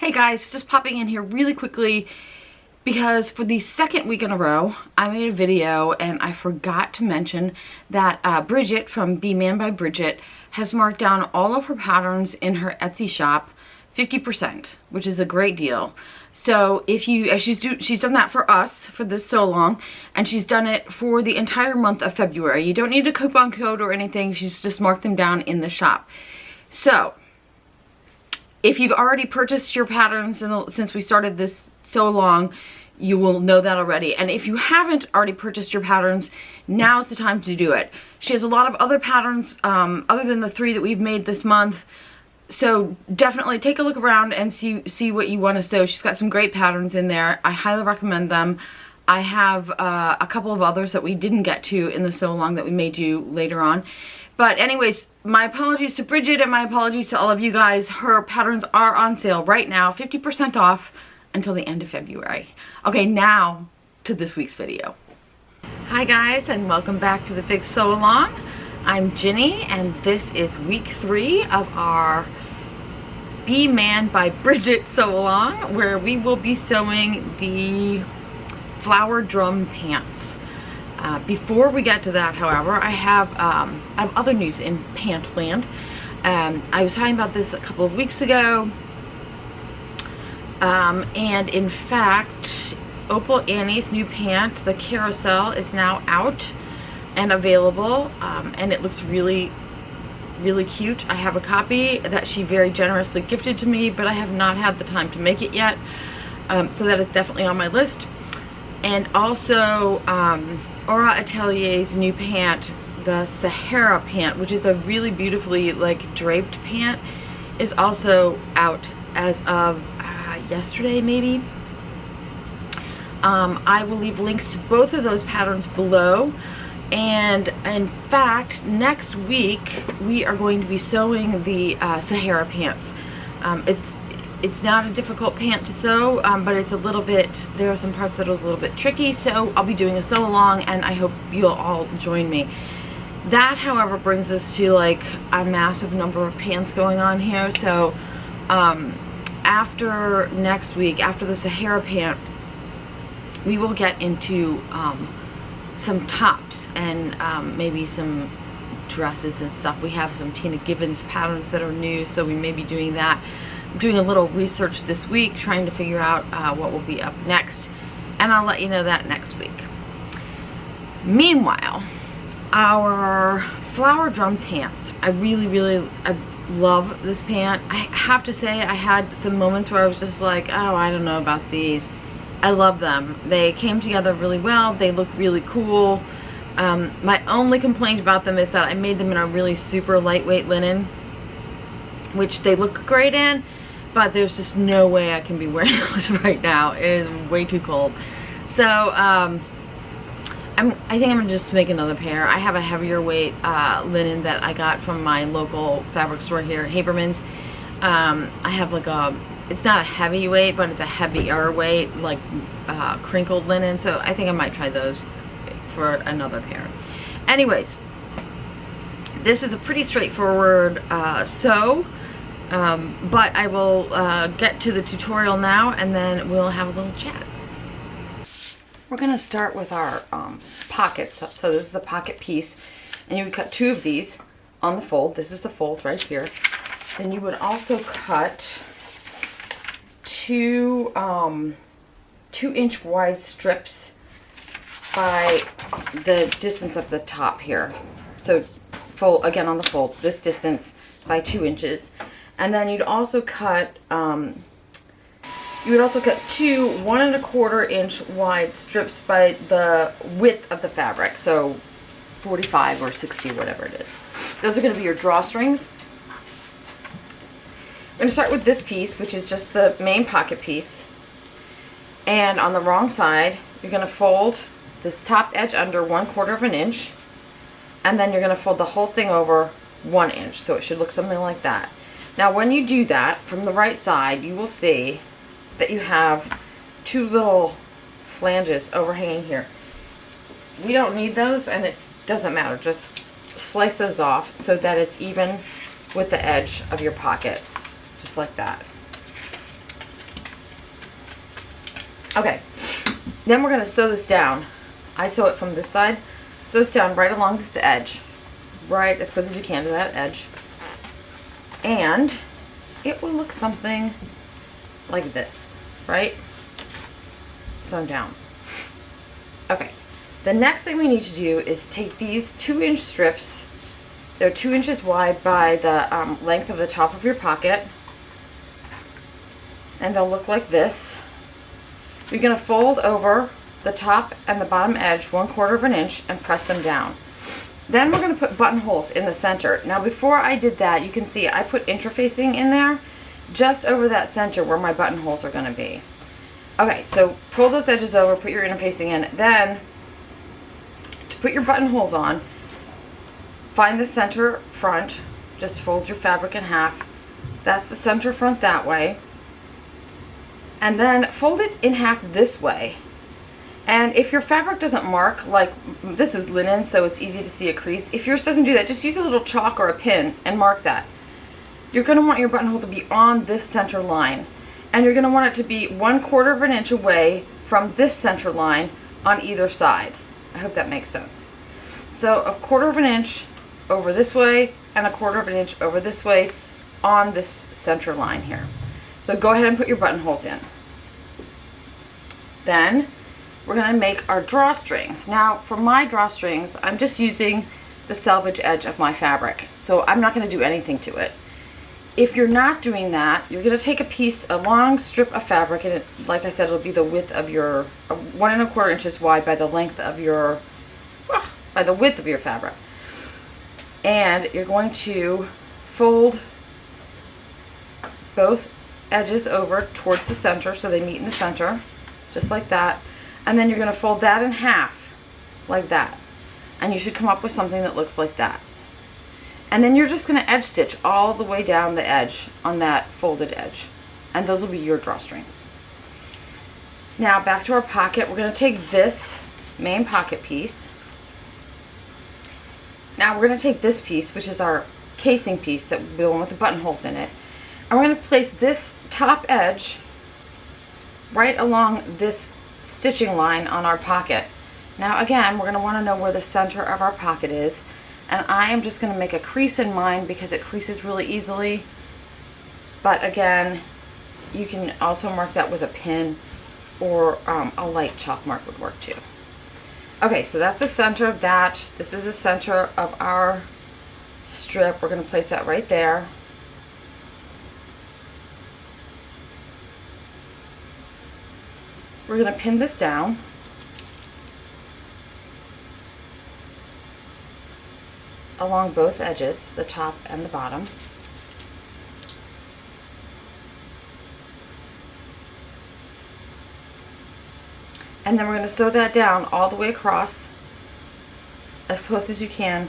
Hey guys, just popping in here really quickly because for the second week in a row, I made a video and I forgot to mention that Bridget from B Mann by Bridget has marked down all of her patterns in her Etsy shop 50%, which is a great deal. So if you, she's done that for us for this so long, and she's done it for the entire month of February. You don't need a coupon code or anything. She's just marked them down in the shop. So if you've already purchased your patterns since we started this so long, you will know that already. And if you haven't already purchased your patterns, now's the time to do it. She has a lot of other patterns other than the 3 that we've made this month. So definitely take a look around and see what you want to sew. She's got some great patterns in there. I highly recommend them. I have a couple of others that we didn't get to in the sew along that we may do later on. But anyways, my apologies to Bridget and my apologies to all of you guys. Her patterns are on sale right now, 50% off until the end of February. Okay, now to this week's video. Hi guys, and welcome back to the Big Sew Along. I'm Ginny, and this is week 3 of our B Mann by Bridget sew along, where we will be sewing the flower drum pants. Before we get to that, however, I have other news in pant land. I was talking about this a couple of weeks ago, and in fact, Opal Annie's new pant, the carousel, is now out and available, and it looks really cute. I have a copy that she very generously gifted to me, but I have not had the time to make it yet, so that is definitely on my list. And also Aura Atelier's new pant, the Sahara pant, which is a really beautifully draped pant, is also out as of yesterday maybe. I will leave links to both of those patterns below. And in fact, next week we are going to be sewing the Sahara pants. It's not a difficult pant to sew, but it's a little bit, there are some parts that are a little bit tricky, so I'll be doing a sew along, and I hope you'll all join me. That, however, brings us to a massive number of pants going on here. So after next week, after the Sahara pant, we will get into some tops and maybe some dresses and stuff. We have some Tina Gibbons patterns that are new, so we may be doing that. I'm doing a little research this week, trying to figure out what will be up next, and I'll let you know that next week. Meanwhile, our flower drum pants, I love this pant. I have to say, I had some moments where I was just like, oh, I don't know about these. I love them. They came together really well. They look really cool. My only complaint about them is that I made them in a really super lightweight linen, which they look great in, but there's just no way I can be wearing those right now. It is way too cold. So I think I'm gonna just make another pair. I have a heavier weight linen that I got from my local fabric store here, Haberman's. I have it's not a heavy weight, but it's a heavier weight, crinkled linen. So I think I might try those for another pair. Anyways, this is a pretty straightforward sew, but I will get to the tutorial now, and then we'll have a little chat. We're going to start with our pockets. So this is the pocket piece, and you would cut 2 of these on the fold. This is the fold right here. Then you would also cut 2 2-inch wide strips by the distance of the top here. So fold again on the fold, this distance by 2 inches. And then you'd also cut 2 1¼ inch wide strips by the width of the fabric, so 45 or 60, whatever it is. Those are going to be your drawstrings. I'm going to start with this piece, which is just the main pocket piece. And on the wrong side, you're going to fold this top edge under 1/4 inch, and then you're going to fold the whole thing over 1 inch, so it should look something like that. Now when you do that, from the right side, you will see that you have 2 little flanges overhanging here. We don't need those, and it doesn't matter. Just slice those off so that it's even with the edge of your pocket, just like that. Okay, then we're going to sew this down. I sew it from this side. Sew this down right along this edge, right as close as you can to that edge. And it will look something like this, right? Sewn down. Okay, the next thing we need to do is take these 2-inch strips. They're 2 inches wide by the length of the top of your pocket. And they'll look like this. You're going to fold over the top and the bottom edge 1/4 of an inch and press them down. Then we're going to put buttonholes in the center. Now before I did that, you can see I put interfacing in there just over that center where my buttonholes are going to be. Okay, so fold those edges over, put your interfacing in. Then to put your buttonholes on, find the center front. Just fold your fabric in half. That's the center front that way. And then fold it in half this way. And if your fabric doesn't mark, like this is linen, so it's easy to see a crease. If yours doesn't do that, just use a little chalk or a pin and mark that. You're going to want your buttonhole to be on this center line. And you're going to want it to be 1/4 of an inch away from this center line on either side. I hope that makes sense. So 1/4 of an inch over this way and 1/4 of an inch over this way on this center line here. So go ahead and put your buttonholes in. Then we're going to make our drawstrings. Now for my drawstrings, I'm just using the selvage edge of my fabric. So I'm not going to do anything to it. If you're not doing that, you're going to take a long strip of fabric, and like I said, it'll be the width of your 1 1/4 inches wide by the length of your, by the width of your fabric. And you're going to fold both edges over towards the center so they meet in the center, just like that. And then you're going to fold that in half, like that. And you should come up with something that looks like that. And then you're just going to edge stitch all the way down the edge on that folded edge. And those will be your drawstrings. Now back to our pocket. We're going to take this main pocket piece. Now we're going to take this piece, which is our casing piece, the one with the buttonholes in it. And we're going to place this top edge right along this stitching line on our pocket. Now again, we're going to want to know where the center of our pocket is. And I am just going to make a crease in mine because it creases really easily. But again, you can also mark that with a pin, or a light chalk mark would work too. Okay, so that's the center of that. This is the center of our strip. We're going to place that right there. We're going to pin this down. Along both edges, the top and the bottom. And then we're going to sew that down all the way across, as close as you can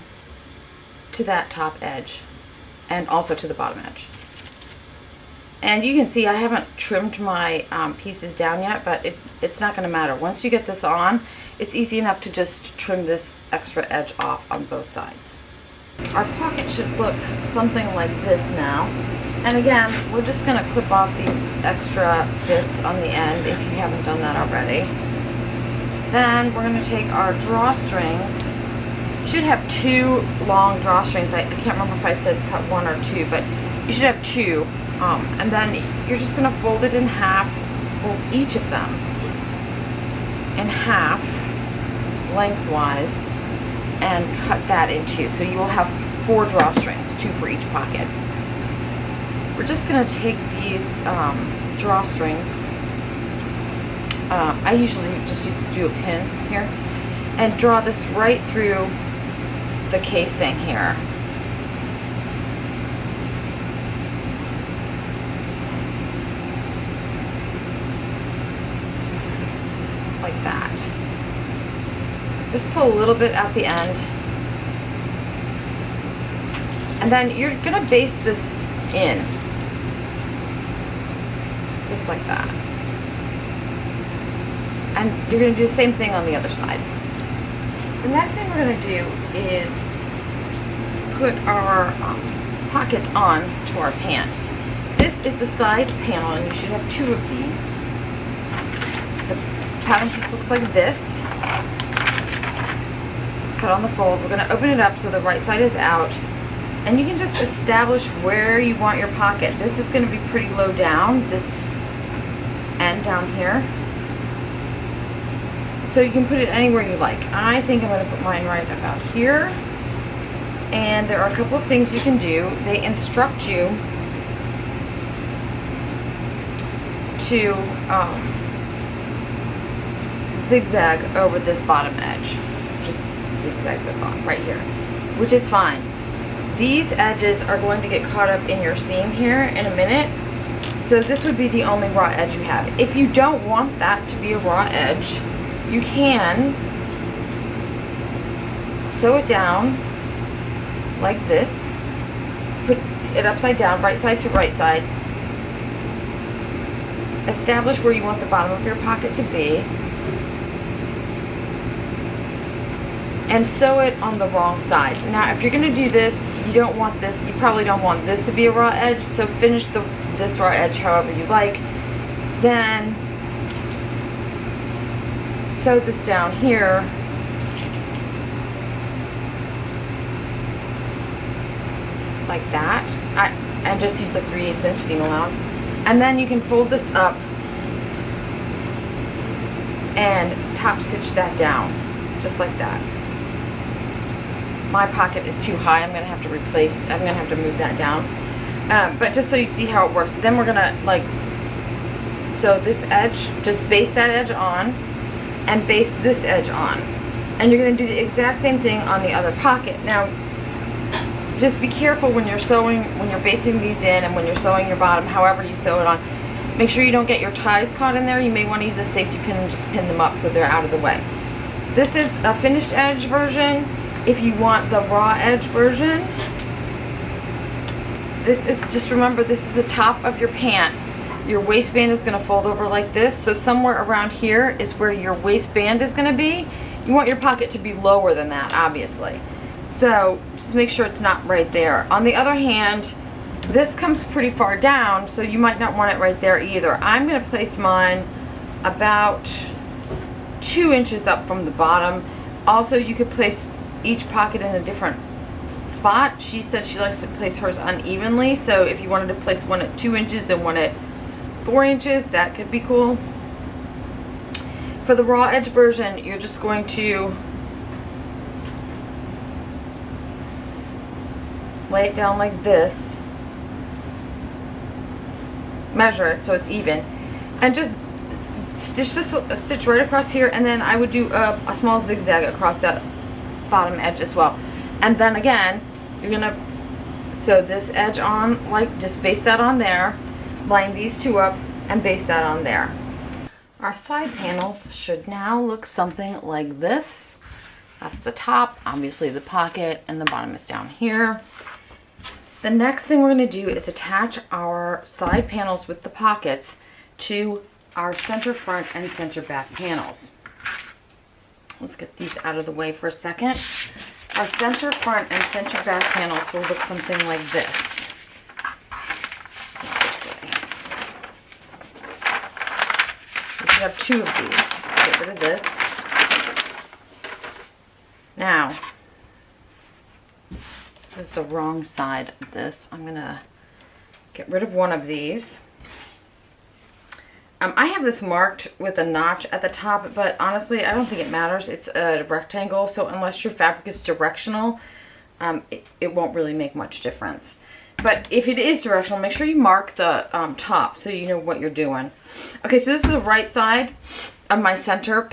to that top edge, and also to the bottom edge. And you can see I haven't trimmed my pieces down yet, but it's not going to matter. Once you get this on, it's easy enough to just trim this extra edge off on both sides. Our pocket should look something like this now. And again, we're just going to clip off these extra bits on the end if you haven't done that already. Then we're going to take our drawstrings. You should have 2 long drawstrings. I can't remember if I said cut 1 or 2, but you should have 2. And then you're just going to fold it in half, fold each of them in half lengthwise, and cut that in 2. So you will have 4 drawstrings, 2 for each pocket. We're just going to take these drawstrings. I usually just do a pin here and draw this right through the casing here. Like that. Just pull a little bit at the end. And then you're going to baste this in. Just like that. And you're going to do the same thing on the other side. The next thing we're going to do is put our pockets on to our pant. This is the side panel, and you should have 2 of these. The pattern piece looks like this. It's cut on the fold. We're going to open it up so the right side is out. And you can just establish where you want your pocket. This is going to be pretty low down, this end down here. So you can put it anywhere you like. I think I'm going to put mine right about here. And there are a couple of things you can do. They instruct you to zigzag over this bottom edge. Just zigzag this on right here, which is fine. These edges are going to get caught up in your seam here in a minute. So this would be the only raw edge you have. If you don't want that to be a raw edge, you can sew it down like this. Put it upside down, right side to right side. Establish where you want the bottom of your pocket to be. And sew it on the wrong side. Now, if you're going to do this, you don't want this, you probably don't want this to be a raw edge, so finish this raw edge however you like. Then sew this down here. Like that. I just use a 3/8 inch seam allowance. And then you can fold this up and top stitch that down, just like that. My pocket is too high. I'm going to have to move that down. But just so you see how it works. Then we're going to like sew this edge, just base that edge on, and base this edge on. And you're going to do the exact same thing on the other pocket. Now, just be careful when you're sewing, when you're basting these in and when you're sewing your bottom, however you sew it on. Make sure you don't get your ties caught in there. You may want to use a safety pin and just pin them up so they're out of the way. This is a finished edge version. If you want the raw edge version, this is, just remember, this is the top of your pant. Your waistband is going to fold over like this. So somewhere around here is where your waistband is going to be. You want your pocket to be lower than that, obviously. So just make sure it's not right there. On the other hand, this comes pretty far down, so you might not want it right there either. I'm going to place mine about 2 inches up from the bottom. Also, you could place each pocket in a different spot. She said she likes to place hers unevenly, so if you wanted to place one at 2 inches and one at 4 inches, that could be cool. For the raw edge version, you're just going to lay it down like this, measure it so it's even, and just stitch this a stitch right across here, and then I would do a small zigzag across that bottom edge as well. And then again, you're gonna sew this edge on, like just base that on there, line these two up, and base that on there. Our side panels should now look something like this. That's the top, obviously the pocket, and the bottom is down here. The next thing we're going to do is attach our side panels with the pockets to our center front and center back panels. Let's get these out of the way for a second. Our center front and center back panels will look something like this. This way. We should have 2 of these. Let's get rid of this. Now, this is the wrong side of this. I'm going to get rid of one of these. I have this marked with a notch at the top, but honestly, I don't think it matters. It's a rectangle, so unless your fabric is directional, it won't really make much difference. But if it is directional, make sure you mark the top so you know what you're doing. Okay, so this is the right side of my center,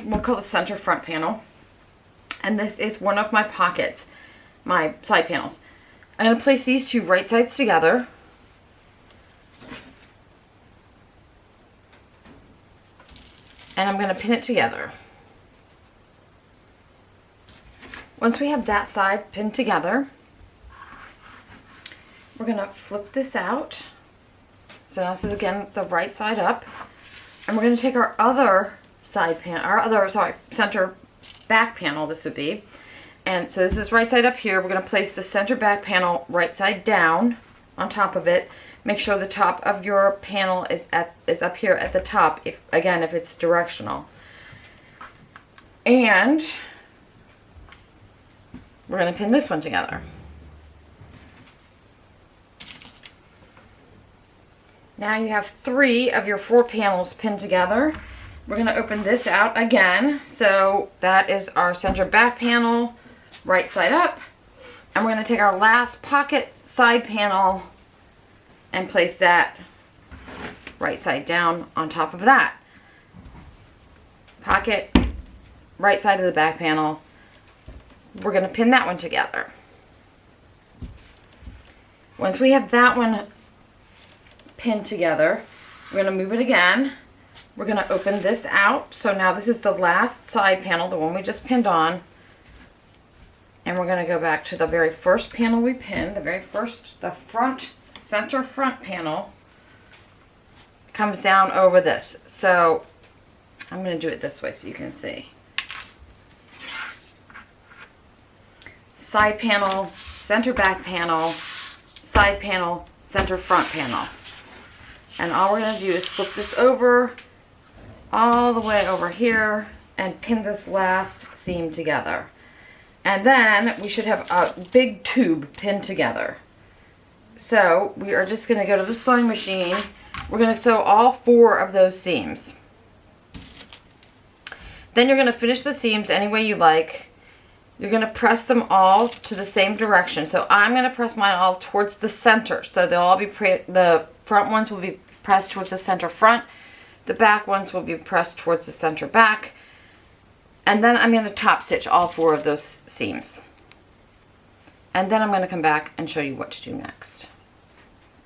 we'll call it center front panel. And this is one of my pockets, my side panels. I'm going to place these 2 right sides together. And I'm going to pin it together. Once we have that side pinned together, we're going to flip this out. So now this is again the right side up. And we're going to take our other side panel, center back panel, this would be. And so this is right side up here. We're going to place the center back panel right side down on top of it. make sure the top of your panel is up here at the top, if it's directional. And we're going to pin this one together. Now you have 3 of your 4 panels pinned together. We're going to open this out again. So that is our center back panel, right side up. And we're going to take our last pocket side panel and place that right side down on top of that. Pocket, right side of the back panel. We're going to pin that one together. Once we have that one pinned together, we're going to move it again. We're going to open this out. So now this is the last side panel, the one we just pinned on. And we're going to go back to the very first panel we pinned, the center front panel comes down over this. So I'm going to do it this way so you can see. Side panel, center back panel, side panel, center front panel. And all we're going to do is flip this over all the way over here and pin this last seam together. And then we should have a big tube pinned together. So we are just going to go to the sewing machine. We're going to sew all 4 of those seams. Then you're going to finish the seams any way you like. You're going to press them all to the same direction. So I'm going to press mine all towards the center. So they'll all be, the front ones will be pressed towards the center front. The back ones will be pressed towards the center back. And then I'm going to top stitch all 4 of those seams. And then I'm going to come back and show you what to do next.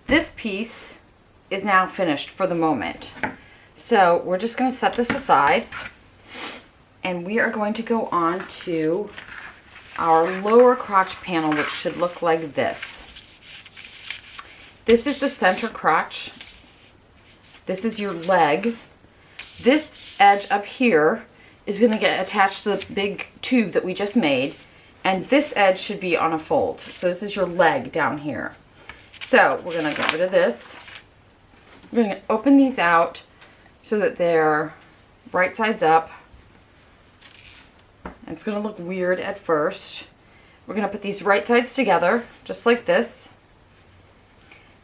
This piece is now finished for the moment. So we're just going to set this aside. And we are going to go on to our lower crotch panel, which should look like this. This is the center crotch. This is your leg. This edge up here is going to get attached to the big tube that we just made. And this edge should be on a fold. So this is your leg down here. So we're going to get rid of this. We're going to open these out so that they're right sides up. And it's going to look weird at first. We're going to put these right sides together, just like this.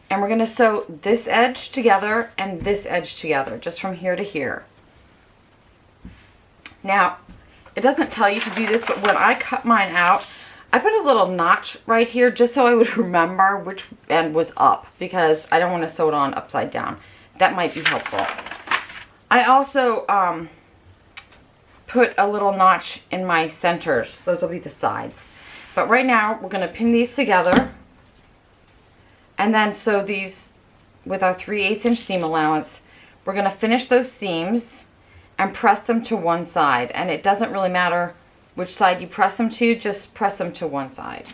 And we're going to sew this edge together and this edge together, just from here to here. Now, it doesn't tell you to do this, but when I cut mine out, I put a little notch right here just so I would remember which end was up, because I don't want to sew it on upside down. That might be helpful. I also put a little notch in my centers. Those will be the sides. But right now, we're going to pin these together and then sew these with our 3/8 inch seam allowance. We're going to finish those seams and press them to one side. And it doesn't really matter which side you press them to, just press them to one side.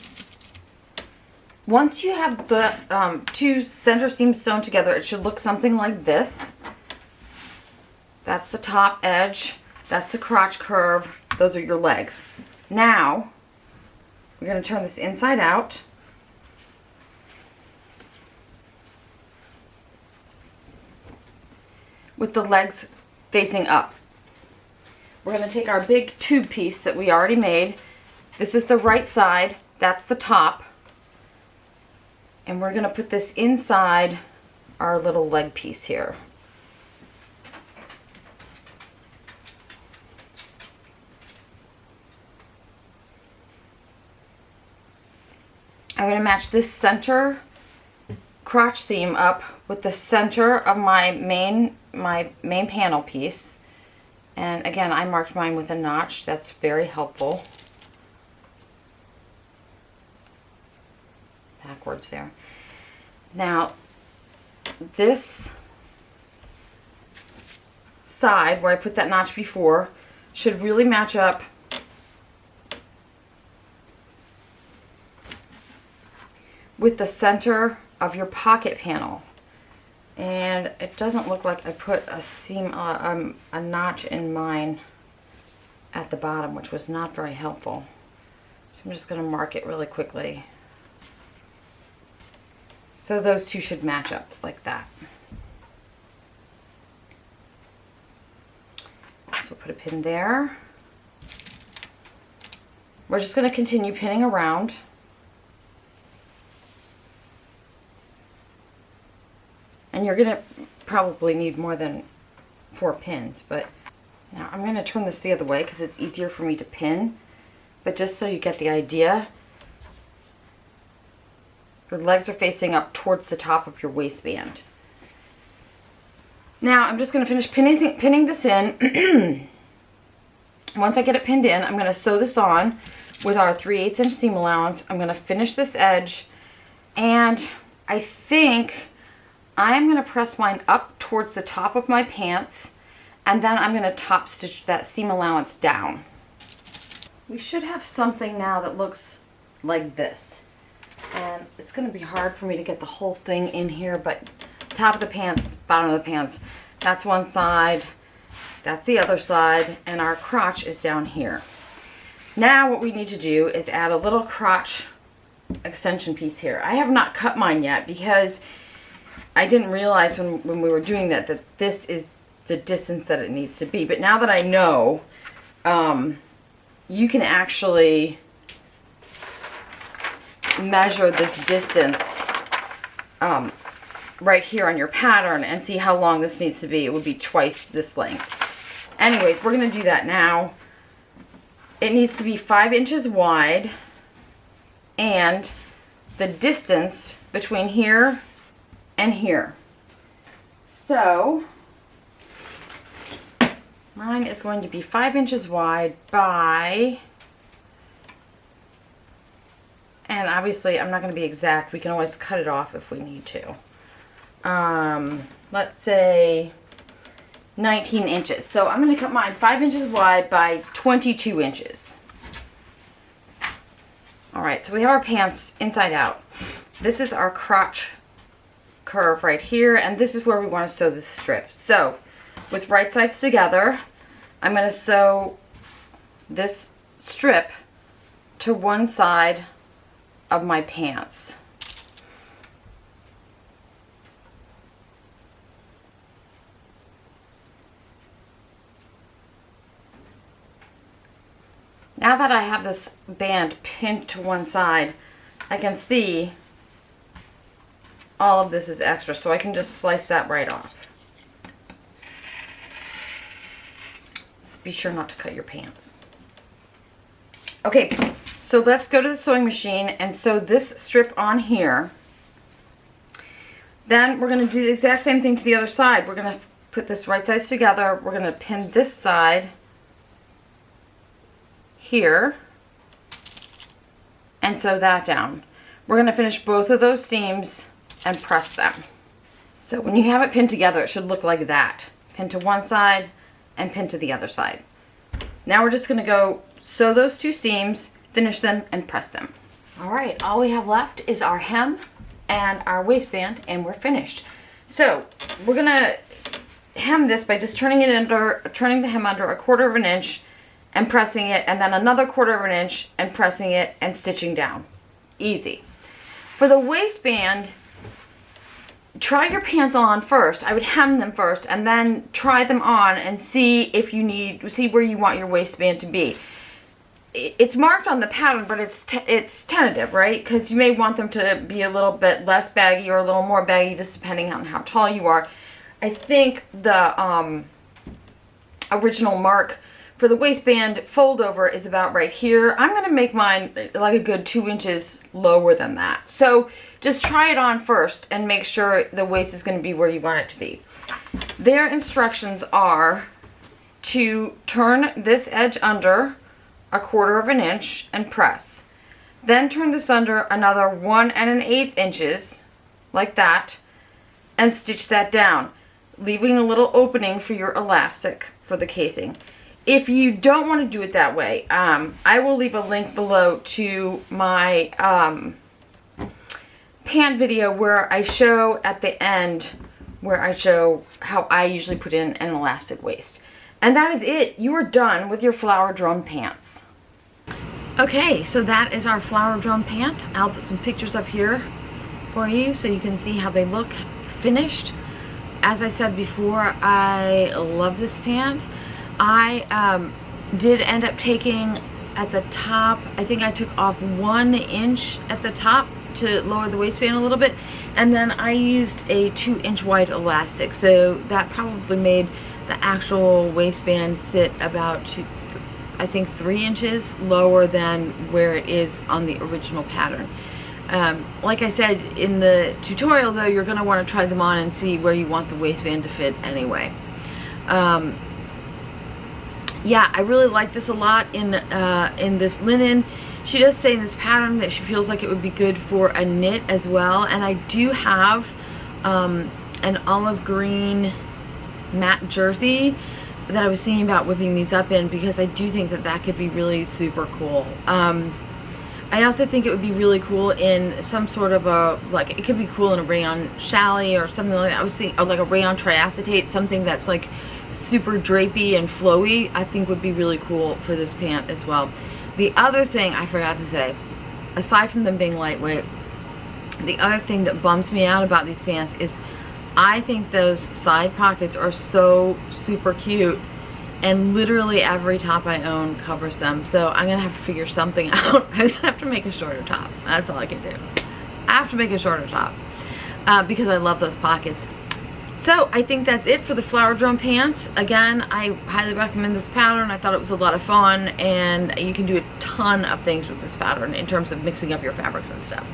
Once you have the 2 center seams sewn together, it should look something like this. That's the top edge. That's the crotch curve. Those are your legs. Now, we're going to turn this inside out. With the legs facing up. We're going to take our big tube piece that we already made. This is the right side. That's the top. And we're going to put this inside our little leg piece here. I'm going to match this center crotch seam up with the center of my main panel piece. And again, I marked mine with a notch. That's very helpful. Backwards there. Now, this side where I put that notch before should really match up with the center of your pocket panel. And it doesn't look like I put a seam, a notch in mine at the bottom, which was not very helpful. So I'm just going to mark it really quickly So those two should match up like that. So put a pin there. We're just going to continue pinning around. And you're going to probably need more than 4 pins, but now I'm going to turn this the other way because it's easier for me to pin. But just so you get the idea, your legs are facing up towards the top of your waistband. Now I'm just going to finish pinning this in. Once I get it pinned in, I'm going to sew this on with our 3/8 inch seam allowance. I'm going to finish this edge, and I think I'm going to press mine up towards the top of my pants, and then I'm going to top stitch that seam allowance down. We should have something now that looks like this. And it's going to be hard for me to get the whole thing in here, but top of the pants, bottom of the pants, that's one side, that's the other side, and our crotch is down here. Now what we need to do is add a little crotch extension piece here. I have not cut mine yet because I didn't realize when we were doing that this is the distance that it needs to be. But now that I know, you can actually measure this distance right here on your pattern and see how long this needs to be. It would be twice this length. Anyways, we're going to do that now. It needs to be 5 inches wide, and the distance between here and here. So mine is going to be 5 inches wide by, and obviously I'm not going to be exact, we can always cut it off if we need to. Let's say 19 inches. So I'm going to cut mine 5 inches wide by 22 inches. Alright, so we have our pants inside out. This is our crotch curve right here, and this is where we want to sew this strip. So with right sides together, I'm going to sew this strip to one side of my pants. Now that I have this band pinned to one side, I can see all of this is extra, so I can just slice that right off. Be sure not to cut your pants. Okay, so let's go to the sewing machine and sew this strip on here. Then we're going to do the exact same thing to the other side. We're going to put this right sides together. We're going to pin this side here and sew that down. We're going to finish both of those seams and press them. So when you have it pinned together, it should look like that. Pin to one side and pin to the other side. Now we're just going to go sew those two seams, finish them, and press them. Alright, all we have left is our hem and our waistband, and we're finished. So we're going to hem this by just turning the hem under 1/4 inch and pressing it, and then another 1/4 inch and pressing it and stitching down. Easy. For the waistband, try your pants on first. I would hem them first and then try them on and see where you want your waistband to be. It's marked on the pattern, but it's tentative, right? Because you may want them to be a little bit less baggy or a little more baggy, just depending on how tall you are. I think the original mark for the waistband fold over is about right here. I'm going to make mine like a good 2 inches lower than that. So just try it on first and make sure the waist is going to be where you want it to be. Their instructions are to turn this edge under 1/4 inch and press. Then turn this under another 1 1/8 inches like that and stitch that down, leaving a little opening for your elastic for the casing. If you don't want to do it that way, I will leave a link below to my pant video where I show at the end, where I show how I usually put in an elastic waist. And that is it. You are done with your flower drum pants. Okay, so that is our flower drum pant. I'll put some pictures up here for you so you can see how they look finished. As I said before, I love this pant. I did end up taking at the top, I think I took off 1 inch at the top to lower the waistband a little bit, and then I used a 2-inch wide elastic, so that probably made the actual waistband sit about I think 3 inches lower than where it is on the original pattern. Like I said in the tutorial though, you're going to want to try them on and see where you want the waistband to fit anyway. Yeah, I really like this a lot in this linen. She does say in this pattern that she feels like it would be good for a knit as well, and I do have an olive green matte jersey that I was thinking about whipping these up in, because I do think that that could be really super cool. I also think it would be really cool in some sort of a, like, it could be cool in a rayon challis or something like that. I was thinking like a rayon triacetate, something that's like super drapey and flowy, I think would be really cool for this pant as well. The other thing I forgot to say, aside from them being lightweight, the other thing that bums me out about these pants is I think those side pockets are so super cute, and literally every top I own covers them. So I'm gonna have to figure something out. I'm gonna have to make a shorter top. That's all I can do. I have to make a shorter top because I love those pockets. So I think that's it for the flower drum pants. Again, I highly recommend this pattern. I thought it was a lot of fun, and you can do a ton of things with this pattern in terms of mixing up your fabrics and stuff.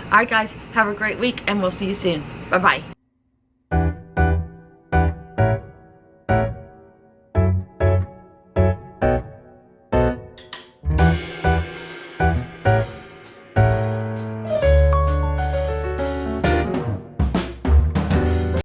Alright guys, have a great week, and we'll see you soon. Bye bye.